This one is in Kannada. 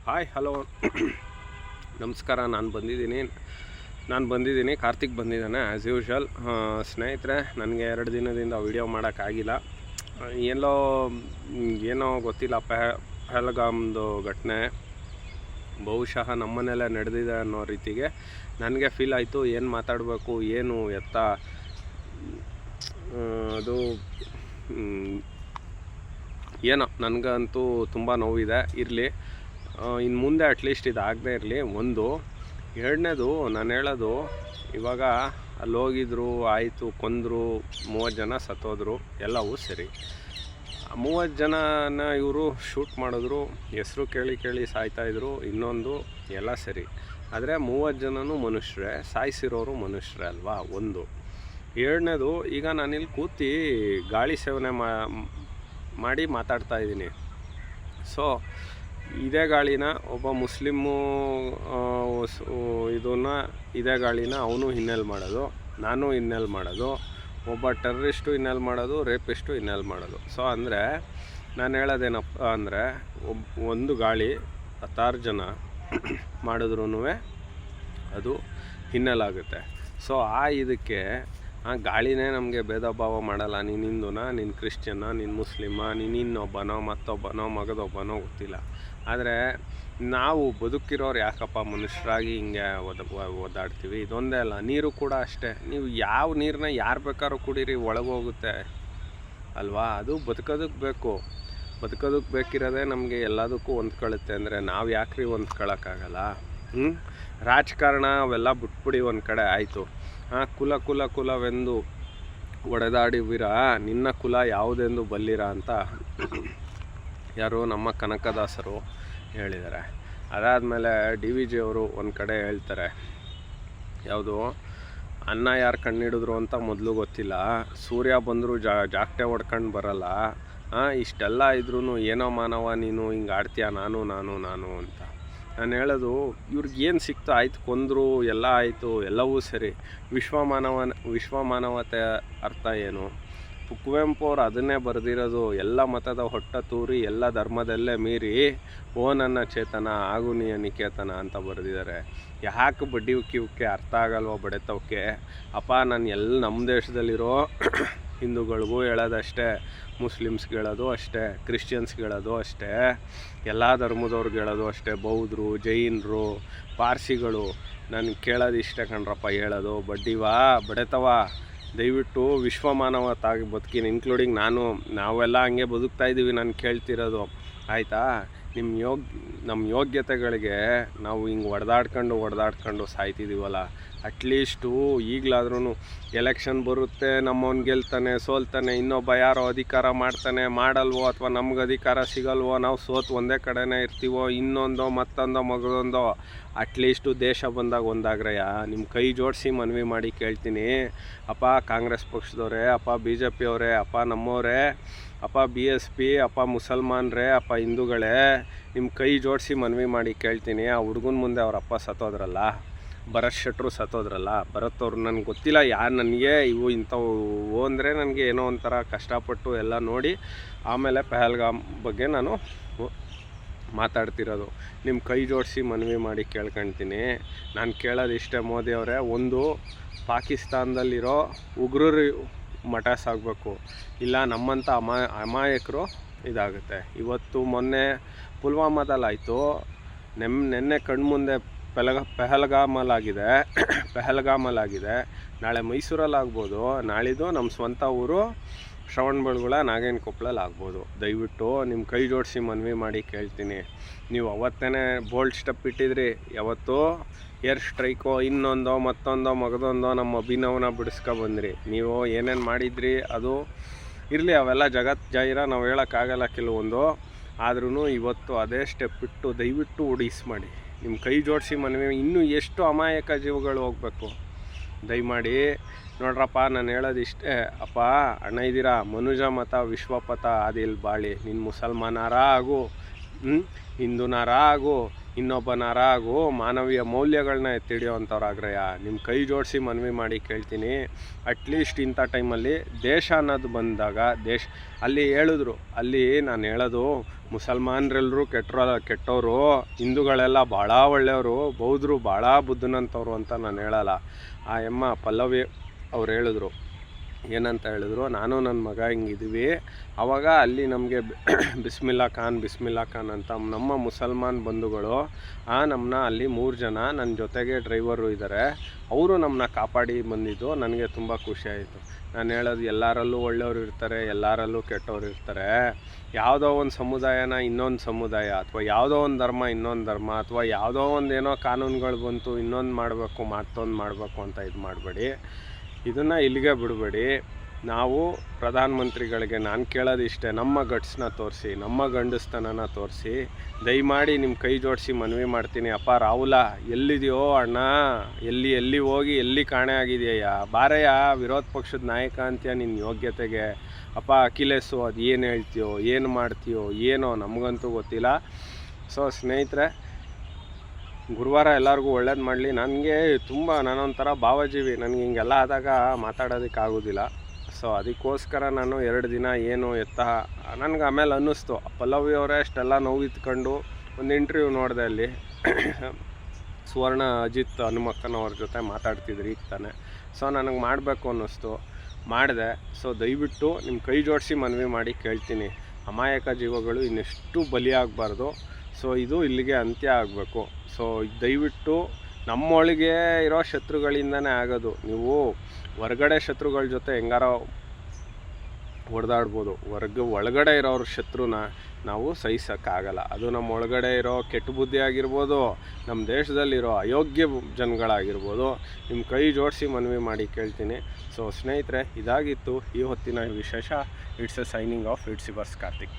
ಹಾಯ್ ಹಲೋ ನಮಸ್ಕಾರ. ನಾನು ಬಂದಿದ್ದೀನಿ ಕಾರ್ತಿಕ್ ಬಂದಿದ್ದಾನೆ ಆ್ಯಸ್ ಯೂಶ್ವಲ್. ಸ್ನೇಹಿತರೆ, ನನಗೆ 2 ದಿನದಿಂದ ವಿಡಿಯೋ ಮಾಡೋಕ್ಕಾಗಿಲ್ಲ. ಏನೋ ಗೊತ್ತಿಲ್ಲ, ಪಹಲ್ಗಾಮ್ದು ಘಟನೆ ಬಹುಶಃ ನಮ್ಮನೆಯಲ್ಲೇ ನಡೆದಿದೆ ಅನ್ನೋ ರೀತಿಗೆ ನನಗೆ ಫೀಲ್ ಆಯಿತು. ಏನು ಮಾತಾಡಬೇಕು, ಏನು ಎತ್ತ, ಅದು ಏನೋ ನನಗಂತೂ ತುಂಬ ನೋವಿದೆ. ಇರಲಿ, ಇನ್ನು ಮುಂದೆ ಅಟ್ಲೀಸ್ಟ್ ಇದಾಗದೇ ಇರಲಿ. ಎರಡನೇದು ನಾನು ಹೇಳೋದು, ಇವಾಗ ಅಲ್ಲಿ ಹೋಗಿದ್ರು ಆಯಿತು, ಕೊಂದರು, 30 ಜನ ಸತ್ತೋದ್ರು, ಎಲ್ಲವೂ ಸರಿ. 30 ಜನನ ಇವರು ಶೂಟ್ ಮಾಡಿದ್ರು, ಹೆಸರು ಕೇಳಿ ಸಾಯ್ತಾಯಿದ್ರು, ಇನ್ನೊಂದು ಎಲ್ಲ ಸರಿ. ಆದರೆ 30 ಜನನೂ ಮನುಷ್ಯರೇ, ಸಾಯಿಸಿರೋರು ಮನುಷ್ಯರೇ ಅಲ್ವಾ. ಎರಡನೇದು, ಈಗ ನಾನಿಲ್ಲಿ ಕೂತು ಗಾಳಿ ಸೇವನೆ ಮಾಡಿ ಮಾತಾಡ್ತಾ ಇದ್ದೀನಿ. ಸೊ ಇದೇ ಗಾಳಿನ ಒಬ್ಬ ಮುಸ್ಲಿಮು ಇದೇ ಗಾಳಿನ ಅವನು ಇನ್ಹೇಲ್ ಮಾಡೋದು, ನಾನು ಇನ್ಹೇಲ್ ಮಾಡೋದು, ಒಬ್ಬ ಟೆರ್ರಿಸ್ಟು ಇನ್ಹೇಲ್ ಮಾಡೋದು, ರೇಪಿಸ್ಟು ಇನ್ಹೇಲ್ ಮಾಡೋದು. ಸೊ ಅಂದರೆ ನಾನು ಹೇಳೋದೇನಪ್ಪ ಅಂದರೆ, ಒಂದು ಗಾಳಿ 16 ಜನ ಮಾಡಿದ್ರೂ ಅದು ಇನ್ಹೇಲ್ ಆಗುತ್ತೆ. ಸೊ ಇದಕ್ಕೆ ಗಾಳಿನೇ ನಮಗೆ ಭೇದ ಭಾವ ಮಾಡಲ್ಲ. ನೀನು ಹಿಂದೂನಾ, ನೀನು ಕ್ರಿಶ್ಚಿಯನ್ನ, ನೀನು ಮುಸ್ಲಿಮ, ನೀನು ಇನ್ನೊಬ್ಬನೋ ಮತ್ತೊಬ್ಬನೋ ಮಗದೊಬ್ಬನೋ ಗೊತ್ತಿಲ್ಲ. ಆದರೆ ನಾವು ಬದುಕಿರೋರು ಯಾಕಪ್ಪ ಮನುಷ್ಯರಾಗಿ ಹಿಂಗೆ ಓದಾಡ್ತೀವಿ? ಇದೊಂದೇ ಅಲ್ಲ, ನೀರು ಕೂಡ ಅಷ್ಟೇ. ನೀವು ಯಾವ ನೀರನ್ನ ಯಾರು ಬೇಕಾದ್ರೂ ಕುಡೀರಿ, ಒಳಗೋಗುತ್ತೆ ಅಲ್ವಾ. ಅದು ಬದುಕೋದಕ್ಕೆ ಬೇಕಿರೋದೇ ನಮಗೆ ಎಲ್ಲದಕ್ಕೂ ಹೊಂದ್ಕೊಳ್ಳುತ್ತೆ. ಅಂದರೆ ನಾವು ಯಾಕ್ರಿ ಹೊಂದ್ಕೊಳ್ಳೋಕ್ಕಾಗಲ್ಲ? ರಾಜಕಾರಣ ಅವೆಲ್ಲ ಬಿಟ್ಬಿಡಿ ಒಂದು ಕಡೆ, ಆಯಿತು. ಕುಲವೆಂದು ಒಡೆದಾಡಿವಿರ, ನಿನ್ನ ಕುಲ ಯಾವುದೆಂದು ಬಲ್ಲಿರ ಅಂತ ಯಾರು ನಮ್ಮ ಕನಕದಾಸರು ಹೇಳಿದ್ದಾರೆ. ಅದಾದಮೇಲೆ DVJ ಅವರು ಒಂದು ಕಡೆ ಹೇಳ್ತಾರೆ, ಯಾವುದು, ಅನ್ನ ಯಾರು ಕಣ್ಣಿಡಿದ್ರು ಅಂತ ಮೊದಲು ಗೊತ್ತಿಲ್ಲ, ಸೂರ್ಯ ಬಂದರೂ ಜಾಗಟೆ ಹೊಡ್ಕೊಂಡು ಬರಲ್ಲ, ಇಷ್ಟೆಲ್ಲ ಇದ್ರೂ ಏನೋ ಮಾನವ ನೀನು ಹಿಂಗೆ ಆಡ್ತೀಯ, ನಾನು ಅಂತ. ನಾನು ಹೇಳೋದು, ಇವ್ರಿಗೇನು ಸಿಕ್ತು, ಆಯ್ತು, ಕೊಂದರು, ಎಲ್ಲ ಆಯಿತು, ಎಲ್ಲವೂ ಸರಿ. ವಿಶ್ವಮಾನವತೆ ಅರ್ಥ ಏನು? ಕುವೆಂಪು ಅವರು ಅದನ್ನೇ ಬರೆದಿರೋದು. ಎಲ್ಲ ಮತದ ಹೊಟ್ಟ ತೂರಿ, ಎಲ್ಲ ಧರ್ಮದಲ್ಲೇ ಮೀರಿ, ಓ ನನ್ನ ಚೇತನ ಆಗು ನೀಯ ನಿಕೇತನ ಅಂತ ಬರೆದಿದ್ದಾರೆ. ಯಾಕೆ ಬಡ್ಡಿ ಉಕ್ಕಿ ಅರ್ಥ ಆಗಲ್ವ ಬಡೆತವಕ್ಕೆ? ಅಪ್ಪ, ನಾನು ನಮ್ಮ ದೇಶದಲ್ಲಿರೋ ಹಿಂದೂಗಳಿಗೂ ಹೇಳೋದಷ್ಟೇ, ಮುಸ್ಲಿಮ್ಸ್ಗೆ ಹೇಳೋದು ಅಷ್ಟೇ, ಕ್ರಿಶ್ಚಿಯನ್ಸ್ಗೆ ಹೇಳೋದು ಅಷ್ಟೇ, ಎಲ್ಲ ಧರ್ಮದವ್ರಿಗೆ ಹೇಳೋದು ಅಷ್ಟೇ, ಬೌದ್ಧರು, ಜೈನರು, ಪಾರ್ಸಿಗಳು. ನನಗೆ ಕೇಳೋದು ಇಷ್ಟೇ ಕಣ್ರಪ್ಪ ಹೇಳೋದು, ಬಡೆತವ ದಯವಿಟ್ಟು ವಿಶ್ವಮಾನವತಾಗಿ ಬದುಕಿನ, ಇನ್ಕ್ಲೂಡಿಂಗ್ ನಾವೆಲ್ಲ ಹಂಗೆ ಬದುಕ್ತಾಯಿದ್ದೀವಿ. ನಾನು ಕೇಳ್ತಿರೋದು, ಆಯಿತಾ? ನಮ್ಮ ಯೋಗ್ಯತೆಗಳಿಗೆ ನಾವು ಹಿಂಗೆ ಹೊಡೆದಾಡ್ಕೊಂಡು ಸಾಯ್ತಿದ್ದೀವಲ್ಲ. ಅಟ್ಲೀಸ್ಟು ಈಗಲಾದ್ರೂ ಎಲೆಕ್ಷನ್ ಬರುತ್ತೆ, ನಮ್ಮವ್ನು ಗೆಲ್ತಾನೆ, ಸೋಲ್ತಾನೆ, ಇನ್ನೊಬ್ಬ ಯಾರೋ ಅಧಿಕಾರ ಮಾಡ್ತಾನೆ, ಮಾಡಲ್ವೋ, ಅಥವಾ ನಮ್ಗೆ ಅಧಿಕಾರ ಸಿಗಲ್ವೋ, ನಾವು ಸೋತು ಒಂದೇ ಕಡೆನೇ ಇರ್ತೀವೋ, ಇನ್ನೊಂದೋ ಮಗದೊಂದೋ, ಅಟ್ಲೀಸ್ಟು ದೇಶ ಬಂದಾಗ ಒಂದಾಗ್ರಯ್ಯ. ನಿಮ್ಮ ಕೈ ಜೋಡಿಸಿ ಮನವಿ ಮಾಡಿ ಕೇಳ್ತೀನಿ. ಅಪ್ಪ ಕಾಂಗ್ರೆಸ್ ಪಕ್ಷದವರೇ, ಅಪ್ಪ BJP ಅವರೇ, ಅಪ್ಪ ನಮ್ಮವರೇ, ಅಪ್ಪ BSP, ಅಪ್ಪ ಮುಸಲ್ಮಾನರೇ, ಅಪ್ಪ ಹಿಂದೂಗಳೇ, ನಿಮ್ಮ ಕೈ ಜೋಡಿಸಿ ಮನವಿ ಮಾಡಿ ಕೇಳ್ತೀನಿ. ಆ ಹುಡುಗನ ಮುಂದೆ ಅವ್ರ ಅಪ್ಪ ಸತ್ತೋದ್ರಲ್ಲ, ಭರತ್ ಶೆಟ್ರು ಸತ್ತೋದ್ರಲ್ಲ, ಭರತ್ ಅವ್ರು ನನಗೆ ಗೊತ್ತಿಲ್ಲ ಯಾರು. ನನಗೆ ಇವು ಇಂಥವು ಅಂದರೆ ನನಗೆ ಏನೋ ಒಂಥರ ಕಷ್ಟಪಟ್ಟು ಎಲ್ಲ ನೋಡಿ ಆಮೇಲೆ ಪಹಲ್ಗಾಮ್ ಬಗ್ಗೆ ನಾನು ಮಾತಾಡ್ತಿರೋದು. ನಿಮ್ಮ ಕೈ ಜೋಡಿಸಿ ಮನವಿ ಮಾಡಿ ಕೇಳ್ಕೊಳ್ತೀನಿ. ನಾನು ಕೇಳೋದು ಇಷ್ಟೇ, ಮೋದಿ ಅವರೇ, ಒಂದು ಪಾಕಿಸ್ತಾನದಲ್ಲಿರೋ ಉಗ್ರರು ಮಠ ಸಾಗಬೇಕು, ಇಲ್ಲ ನಮ್ಮಂಥ ಅಮಾಯಕರು ಇದಾಗುತ್ತೆ. ಮೊನ್ನೆ ಪುಲ್ವಾಮಾದಲ್ಲಾಯಿತು, ನೆನ್ನೆ ಕಣ್ಮುಂದೆ ಪಹಲ್ಗಾಮಲ್ಲಾಗಿದೆ, ನಾಳೆ ಮೈಸೂರಲ್ಲಾಗ್ಬೋದು, ನಾಳಿದ್ದು ನಮ್ಮ ಸ್ವಂತ ಊರು ಶ್ರವಣಬೆಳಗೊಳ ನಾಗೇನಕೊಪ್ಪಲಲ್ಲಿ ಆಗ್ಬೋದು. ದಯವಿಟ್ಟು ನಿಮ್ಮ ಕೈ ಜೋಡಿಸಿ ಮನವಿ ಮಾಡಿ ಕೇಳ್ತೀನಿ. ನೀವು ಅವತ್ತೇ ಬೋಲ್ಡ್ ಸ್ಟೆಪ್ ಇಟ್ಟಿದ್ರಿ, ಯಾವತ್ತೂ ಏರ್ ಸ್ಟ್ರೈಕೋ, ಇನ್ನೊಂದೋ ಮಗದೊಂದೋ ನಮ್ಮ ಅಭಿನವನ ಬಿಡಿಸ್ಕೊಬಂದ್ರಿ. ನೀವು ಏನೇನು ಮಾಡಿದ್ರಿ ಅದು ಇರಲಿ, ಅವೆಲ್ಲ ಜಗತ್ತು ಜಾಹಿರ, ನಾವು ಹೇಳೋಕ್ಕಾಗಲ್ಲ ಕೆಲವೊಂದು. ಆದ್ರೂ ಇವತ್ತು ಅದೇ ಸ್ಟೆಪ್ ಇಟ್ಟು ದಯವಿಟ್ಟು ಮಾಡಿ ನಿಮ್ಮ ಕೈ ಜೋಡಿಸಿ ಮನವಿ. ಇನ್ನೂ ಎಷ್ಟು ಅಮಾಯಕ ಜೀವಗಳು ಹೋಗಬೇಕು? ದಯಮಾಡಿ ನೋಡ್ರಪ್ಪ, ನಾನು ಹೇಳೋದು ಇಷ್ಟೇ. ಅಪ್ಪ ಅಣ್ಣ ಇದ್ದೀರಾ, ಮನುಜ ಮತ ವಿಶ್ವಪಥ ಆದಿಲ್ ಬಾಳಿ, ನಿನ್ನ ಮುಸಲ್ಮಾನರ ಆಗು, ಹಿಂದೂನಾರ ಆಗು, ಇನ್ನೊಬ್ಬನಾರ ಆಗು, ಮಾನವೀಯ ಮೌಲ್ಯಗಳನ್ನ ಎತ್ತಿಡಿಯೋವಂಥವ್ರಾಗ್ರಯ್ಯ. ನಿಮ್ಮ ಕೈ ಜೋಡಿಸಿ ಮನವಿ ಮಾಡಿ ಕೇಳ್ತೀನಿ. ಅಟ್ಲೀಸ್ಟ್ ಇಂಥ ಟೈಮಲ್ಲಿ ದೇಶ ಅನ್ನೋದು ಬಂದಾಗ ಅಲ್ಲಿ ಹೇಳಿದ್ರು, ಅಲ್ಲಿ ನಾನು ಹೇಳೋದು, ಮುಸಲ್ಮಾನರೆಲ್ಲರೂ ಕೆಟ್ಟವರು, ಹಿಂದೂಗಳೆಲ್ಲ ಭಾಳ ಒಳ್ಳೆಯವರು, ಬೌದ್ಧರು ಭಾಳ ಬುದ್ಧನಂತವ್ರು ಅಂತ ನಾನು ಹೇಳಲ್ಲ. ಆ ಎಮ್ಮ ಪಲ್ಲವಿ ಅವ್ರು ಹೇಳಿದ್ರು, ಏನಂತ ಹೇಳಿದ್ರು, ನಾನು ನನ್ನ ಮಗ ಹಿಂಗಿದ್ದೀವಿ. ಆವಾಗ ಅಲ್ಲಿ ನಮಗೆ ಬಿಸ್ಮಿಲ್ಲಾ ಖಾನ್ ಅಂತ ನಮ್ಮ ಮುಸಲ್ಮಾನ್ ಬಂಧುಗಳು ನಮ್ಮನ್ನ ಅಲ್ಲಿ 3 ಜನ ನನ್ನ ಜೊತೆಗೆ ಡ್ರೈವರು ಇದ್ದಾರೆ, ಅವರು ನಮ್ಮನ್ನ ಕಾಪಾಡಿ ಬಂದಿದ್ದು ನನಗೆ ತುಂಬ ಖುಷಿಯಾಯಿತು. ನಾನು ಹೇಳೋದು, ಎಲ್ಲರಲ್ಲೂ ಒಳ್ಳೆಯವರು ಇರ್ತಾರೆ, ಎಲ್ಲರಲ್ಲೂ ಕೆಟ್ಟವ್ರು ಇರ್ತಾರೆ. ಯಾವುದೋ ಒಂದು ಸಮುದಾಯನ ಇನ್ನೊಂದು ಸಮುದಾಯ, ಅಥವಾ ಯಾವುದೋ ಒಂದು ಧರ್ಮ ಇನ್ನೊಂದು ಧರ್ಮ, ಅಥವಾ ಯಾವುದೋ ಒಂದು ಏನೋ ಕಾನೂನುಗಳು ಬಂತು ಇನ್ನೊಂದು ಮಾಡಬೇಕು ಮತ್ತೊಂದು ಮಾಡಬೇಕು ಅಂತ ಇದು ಮಾಡಬೇಡಿ. ಇದನ್ನು ಇಲ್ಲಿಗೆ ಬಿಡಬೇಡಿ. ನಾವು ಪ್ರಧಾನಮಂತ್ರಿಗಳಿಗೆ ನಾನು ಕೇಳೋದು ಇಷ್ಟೇ, ನಮ್ಮ ಗಟ್ಸ್ನ ತೋರಿಸಿ, ನಮ್ಮ ಗಂಡಸ್ತನನ ತೋರಿಸಿ, ದಯಮಾಡಿ ನಿಮ್ಮ ಕೈ ಜೋಡಿಸಿ ಮನವಿ ಮಾಡ್ತೀನಿ. ಅಪ್ಪ ರಾಹುಲ, ಎಲ್ಲಿದೆಯೋ ಅಣ್ಣ, ಎಲ್ಲಿ ಹೋಗಿ ಎಲ್ಲಿ ಕಾಣೆ ಆಗಿದೆಯಾ? ಬಾರೆಯ ವಿರೋಧ ಪಕ್ಷದ ನಾಯಕ ಅಂತೀಯ ನಿನ್ನ ಯೋಗ್ಯತೆಗೆ. ಅಪ್ಪ ಅಖಿಲೇಶು, ಅದು ಏನು ಹೇಳ್ತೀಯೋ, ಏನು ಮಾಡ್ತೀಯೋ ಏನೋ ನಮಗಂತೂ ಗೊತ್ತಿಲ್ಲ. ಸೊ ಸ್ನೇಹಿತರೆ, ಗುರುವಾರ ಎಲ್ಲರಿಗೂ ಒಳ್ಳೇದು ಮಾಡಲಿ. ನನಗೆ ನಾನೊಂಥರ ಭಾವಜೀವಿ, ನನಗೆ ಹಿಂಗೆಲ್ಲ ಆದಾಗ ಮಾತಾಡೋದಕ್ಕೆ ಆಗೋದಿಲ್ಲ. ಸೊ ಅದಕ್ಕೋಸ್ಕರ ನಾನು 2 ದಿನ ನನಗೆ ಆಮೇಲೆ ಅನ್ನಿಸ್ತು, ಪಲ್ಲವಿ ಅವರೇ ಅಷ್ಟೆಲ್ಲ ನೋವಿತ್ಕೊಂಡು ಒಂದು ಇಂಟರ್ವ್ಯೂ ನೋಡಿದೆ ಅಲ್ಲಿ ಸುವರ್ಣ ಅಜಿತ್ ಹನುಮಕ್ಕನವ್ರ ಜೊತೆ ಮಾತಾಡ್ತಿದ್ರು ಈಗ ತಾನೆ. ಸೊ ನನಗೆ ಮಾಡಬೇಕು ಅನ್ನಿಸ್ತು, ಮಾಡಿದೆ. ಸೊ ದಯವಿಟ್ಟು ನಿಮ್ಮ ಕೈ ಜೋಡಿಸಿ ಮನವಿ ಮಾಡಿ ಕೇಳ್ತೀನಿ, ಅಮಾಯಕ ಜೀವಗಳು ಇನ್ನೆಷ್ಟು ಬಲಿಯಾಗಬಾರ್ದು. ಸೊ ಇದು ಇಲ್ಲಿಗೆ ಅಂತ್ಯ ಆಗಬೇಕು. ಸೊ ದಯವಿಟ್ಟು ನಮ್ಮೊಳಗೆ ಇರೋ ಶತ್ರುಗಳಿಂದನೇ ಆಗೋದು. ನೀವು ಹೊರಗಡೆ ಶತ್ರುಗಳ ಜೊತೆ ಹೆಂಗಾರ ಹೊಡೆದಾಡ್ಬೋದು, ಒಳಗಡೆ ಇರೋರ ಶತ್ರುನ ನಾವು ಸಹಿಸೋಕ್ಕಾಗಲ್ಲ. ಅದು ನಮ್ಮ ಒಳಗಡೆ ಇರೋ ಕೆಟ್ಟ ಬುದ್ಧಿ ಆಗಿರ್ಬೋದು, ನಮ್ಮ ದೇಶದಲ್ಲಿರೋ ಅಯೋಗ್ಯ ಜನಗಳಾಗಿರ್ಬೋದು. ನಿಮ್ಮ ಕೈ ಜೋಡಿಸಿ ಮನವಿ ಮಾಡಿ ಕೇಳ್ತೀನಿ. ಸೊ ಸ್ನೇಹಿತರೆ, ಇದಾಗಿತ್ತು ಈ ಹೊತ್ತಿನ ವಿಶೇಷ. It's A signing off. It's yours Karthik.